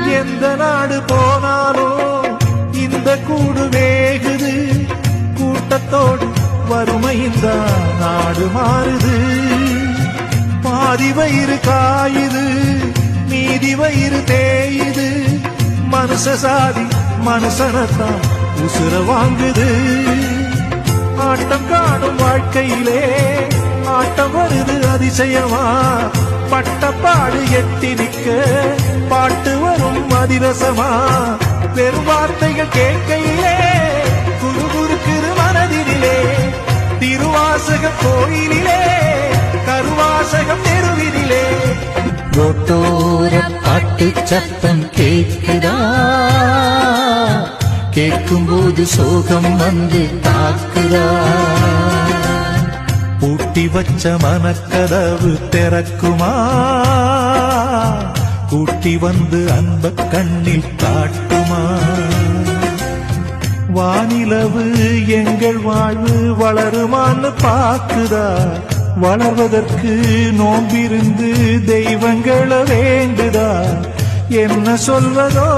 எந்த நாடு போனாலும் இந்த கூடு வேகுது. கூட்டத்தோடு வறுமையின் நாடு மாறுது. பாதி வயிறு காயுது, மீதி வயிறு தேயுது. மனுஷ சாதி மனுஷனத்தான் உசுர வாங்குது. ஆட்டம் காணும் வாழ்க்கையிலே ஆட்டம் வருது அதிசயமா. பட்டப்பாடு எட்டி நிற்க பாட்டு வரும் அதிரசமா. பெரும் வார்த்தைகள் கேட்கையிலே குறுகுறுக்குது மனதினிலே. திருவாசகம் கோயிலிலே கருவாசகம் தெருவினிலே. ரோட்டோர பாட்டு சத்தம் கேட்குதா? கேட்கும்போது சோகம் வந்து தாக்குதா? பூட்டி வச்ச மனக்கதவு திறக்குமா? கூட்டி வந்து அன்ப கண்ணில் காட்டுமா? வானிலவு எங்கள் வாழ்வு வளருமான்னு பாக்குதா? வளர்வதற்கு நோம்பிருந்து தெய்வங்களை வேண்டுதா? என்ன சொல்வதோ